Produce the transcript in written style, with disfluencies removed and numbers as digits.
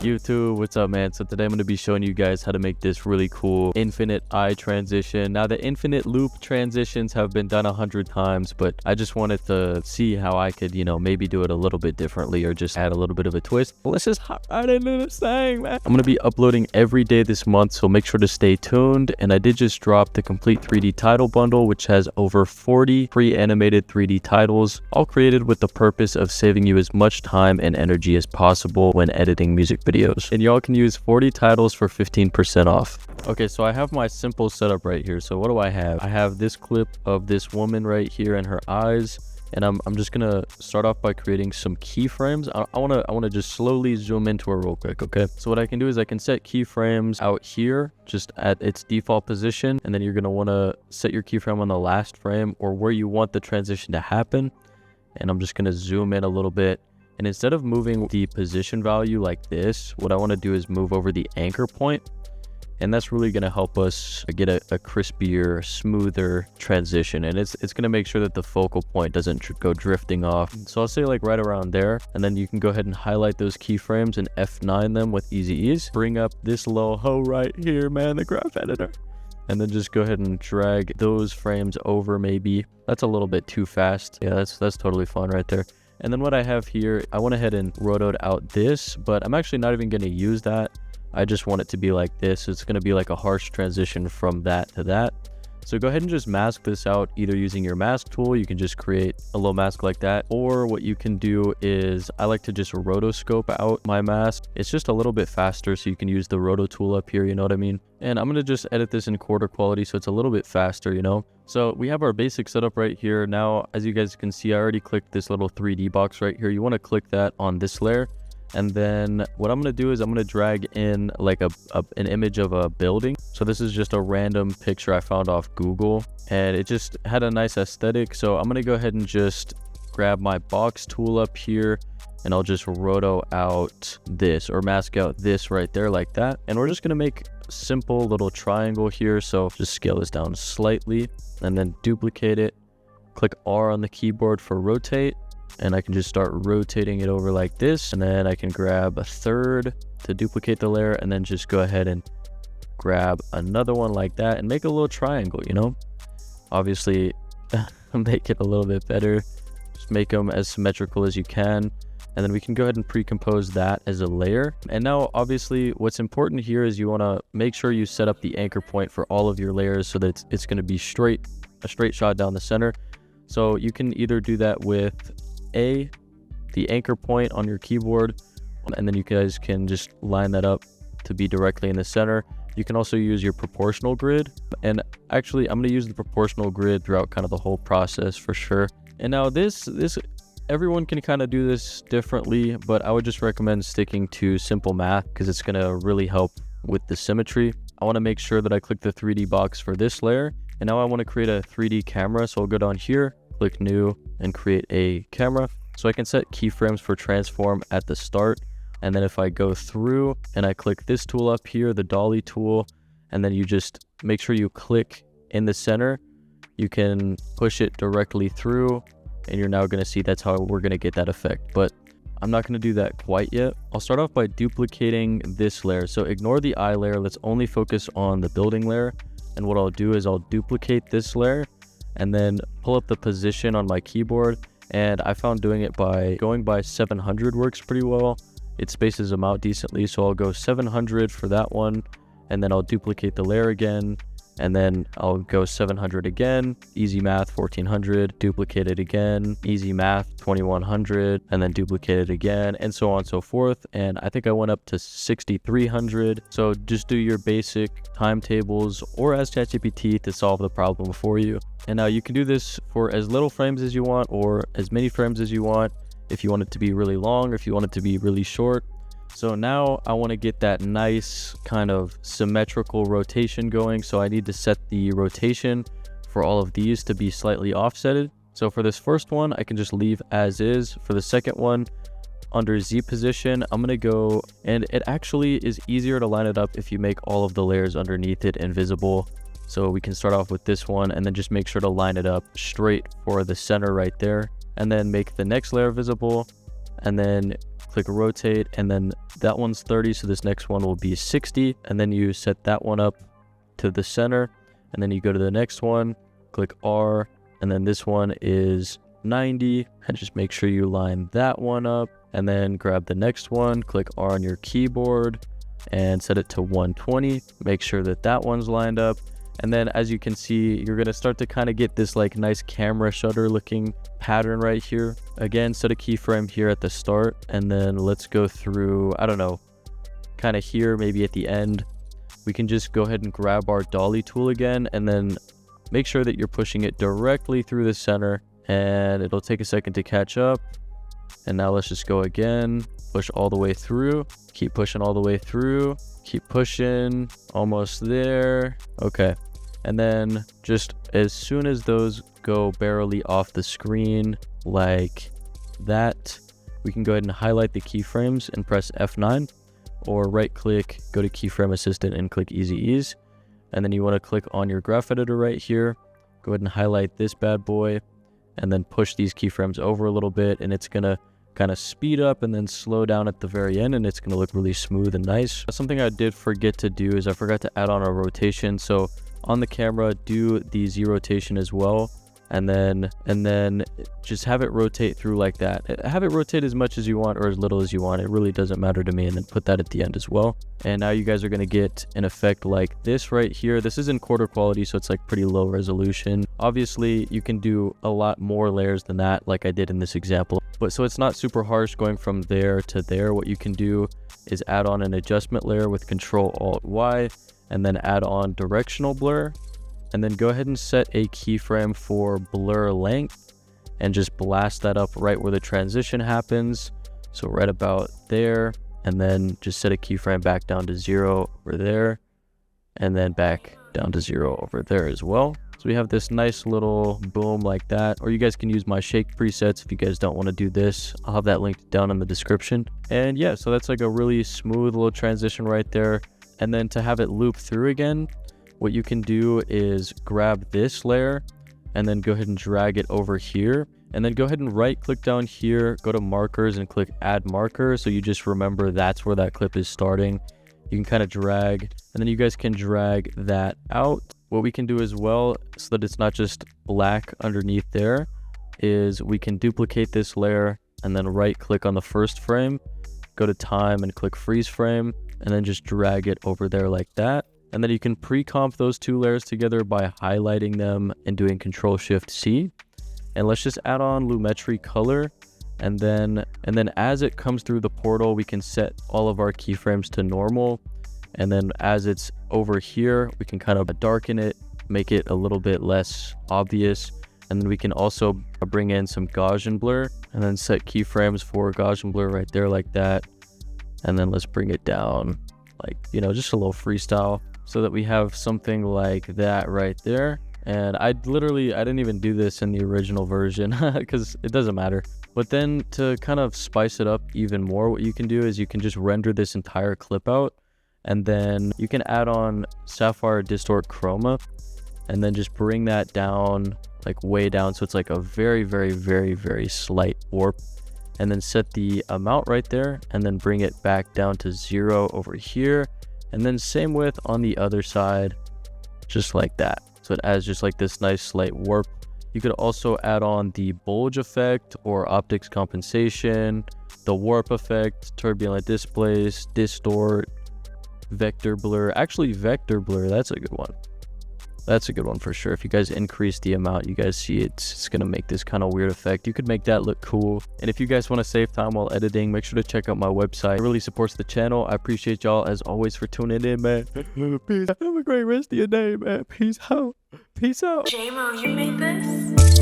YouTube, what's up, man? So today I'm going to be showing you guys how to make this really cool infinite eye transition. Now the infinite loop transitions have been done 100 times, but I just wanted to see how I could, maybe do it a little bit differently or just add a little bit of a twist. But let's just hop right into this thing, man. I'm going to be uploading every day this month, so make sure to stay tuned. And I did just drop the complete 3D title bundle, which has over 40 pre-animated 3D titles, all created with the purpose of saving you as much time and energy as possible when editing music videos. And y'all can use 40 titles for 15% off. Okay, so I have my simple setup right here. So what do I have? I have this clip of this woman right here and her eyes. And I'm just gonna start off by creating some keyframes. I wanna just slowly zoom into her real quick, okay? So what I can do is I can set keyframes out here, just at its default position, and then you're gonna wanna set your keyframe on the last frame or where you want the transition to happen. And I'm just gonna zoom in a little bit. And instead of moving the position value like this, what I wanna do is move over the anchor point. And that's really going to help us get a crispier, smoother transition. And it's going to make sure that the focal point doesn't go drifting off. So I'll say like right around there. And then you can go ahead and highlight those keyframes and F9 them with easy ease. Bring up this little hoe right here, man, the graph editor. And then just go ahead and drag those frames over maybe. That's a little bit too fast. Yeah, that's totally fine right there. And then what I have here, I went ahead and rotoed out this, but I'm actually not even going to use that. I just want it to be like this. It's going to be like a harsh transition from that to that. So go ahead and just mask this out, either using your mask tool. You can just create a little mask like that. Or what you can do is I like to just rotoscope out my mask. It's just a little bit faster, so you can use the roto tool up here, you know what I mean? And I'm going to just edit this in quarter quality so it's a little bit faster, So we have our basic setup right here. Now, as you guys can see, I already clicked this little 3D box right here. You want to click that on this layer. And then what I'm going to do is I'm going to drag in like an image of a building. So this is just a random picture I found off Google and it just had a nice aesthetic. So I'm going to go ahead and just grab my box tool up here and I'll just roto out this or mask out this right there like that. And we're just going to make a simple little triangle here. So just scale this down slightly and then duplicate it. Click R on the keyboard for rotate. And I can just start rotating it over like this. And then I can grab a third to duplicate the layer and then just go ahead and grab another one like that and make a little triangle, Obviously, make it a little bit better. Just make them as symmetrical as you can. And then we can go ahead and pre-compose that as a layer. And now, obviously, what's important here is you want to make sure you set up the anchor point for all of your layers so that it's going to be a straight shot down the center. So you can either do that with the anchor point on your keyboard, and then you guys can just line that up to be directly in the center. You can also use your proportional grid, and actually I'm going to use the proportional grid throughout kind of the whole process for sure. And now this everyone can kind of do this differently, but I would just recommend sticking to simple math because it's going to really help with the symmetry. I want to make sure that I click the 3D box for this layer, and now I want to create a 3D camera. So I'll go down here, click new and create a camera. So I can set keyframes for transform at the start. And then if I go through and I click this tool up here, the dolly tool, and then you just make sure you click in the center, you can push it directly through and you're now going to see that's how we're going to get that effect. But I'm not going to do that quite yet. I'll start off by duplicating this layer. So ignore the eye layer. Let's only focus on the building layer. And what I'll do is I'll duplicate this layer and then pull up the position on my keyboard. And I found doing it by going by 700 works pretty well. It spaces them out decently. So I'll go 700 for that one. And then I'll duplicate the layer again. And then I'll go 700 again. Easy math, 1400. Duplicate it again. Easy math, 2100. And then duplicate it again. And so on and so forth. And I think I went up to 6300. So just do your basic timetables or ask ChatGPT to solve the problem for you. And now you can do this for as little frames as you want or as many frames as you want. If you want it to be really long or if you want it to be really short. So now I want to get that nice kind of symmetrical rotation going. So I need to set the rotation for all of these to be slightly offsetted. So for this first one, I can just leave as is. For the second one, under Z position, I'm going to go, and it actually is easier to line it up if you make all of the layers underneath it invisible. So we can start off with this one and then just make sure to line it up straight for the center right there. And then make the next layer visible and then click rotate, and then that one's 30, so this next one will be 60, and then you set that one up to the center, and then you go to the next one, click R, and then this one is 90, and just make sure you line that one up, and then grab the next one, click R on your keyboard, and set it to 120. Make sure that that one's lined up. And then as you can see, you're going to start to kind of get this like nice camera shutter looking pattern right here. Again, set a keyframe here at the start, and then let's go through, I don't know, kind of here, maybe at the end. We can just go ahead and grab our dolly tool again, and then make sure that you're pushing it directly through the center, and it'll take a second to catch up. And now let's just go again, push all the way through, keep pushing all the way through, keep pushing, almost there. Okay, and then just as soon as those go barely off the screen like that, we can go ahead and highlight the keyframes and press F9, or right click, go to keyframe assistant and click easy ease. And then you want to click on your graph editor right here, go ahead and highlight this bad boy, and then push these keyframes over a little bit, and it's gonna kind of speed up and then slow down at the very end, and it's going to look really smooth and nice. Something I did forget to do is I forgot to add on a rotation. So on the camera, do the Z rotation as well, and then just have it rotate through like that. Have it rotate as much as you want or as little as you want. It really doesn't matter to me. And then put that at the end as well. And now you guys are going to get an effect like this right here. This is in quarter quality, so it's like pretty low resolution. Obviously you can do a lot more layers than that, like I did in this example, but so it's not super harsh going from there to there. What you can do is add on an adjustment layer with Control-Alt-Y, and then add on directional blur, and then go ahead and set a keyframe for blur length and just blast that up right where the transition happens. So right about there, and then just set a keyframe back down to 0 over there, and then back down to 0 over there as well. So we have this nice little boom like that, or you guys can use my shake presets if you guys don't want to do this. I'll have that linked down in the description. And yeah, so that's like a really smooth little transition right there. And then to have it loop through again, what you can do is grab this layer and then go ahead and drag it over here, and then go ahead and right click down here, go to markers and click add marker. So you just remember that's where that clip is starting. You can kind of drag, and then you guys can drag that out. What we can do as well, so that it's not just black underneath there, is we can duplicate this layer and then right click on the first frame, go to time and click freeze frame, and then just drag it over there like that. And then you can pre-comp those two layers together by highlighting them and doing Control-Shift-C. And let's just add on Lumetri color. And then as it comes through the portal, we can set all of our keyframes to normal. And then as it's over here, we can kind of darken it, make it a little bit less obvious. And then we can also bring in some Gaussian blur and then set keyframes for Gaussian blur right there like that. And then let's bring it down like, you know, just a little freestyle so that we have something like that right there. And I didn't even do this in the original version because it doesn't matter. But then to kind of spice it up even more, what you can do is you can just render this entire clip out, and then you can add on Sapphire Distort Chroma, and then just bring that down, like way down, so it's like a very, very, very, very slight warp, and then set the amount right there, and then bring it back down to 0 over here, and then same with on the other side, just like that. So it adds just like this nice slight warp. You could also add on the bulge effect or optics compensation, the warp effect, turbulent displace, distort, vector blur. Actually, vector blur, that's a good one. That's a good one for sure. If you guys increase the amount, you guys see it's going to make this kind of weird effect. You could make that look cool. And if you guys want to save time while editing, make sure to check out my website. It really supports the channel. I appreciate y'all as always for tuning in, man. Peace. Have a great rest of your day, man. Peace out. Peace out. J-Mo, you made this?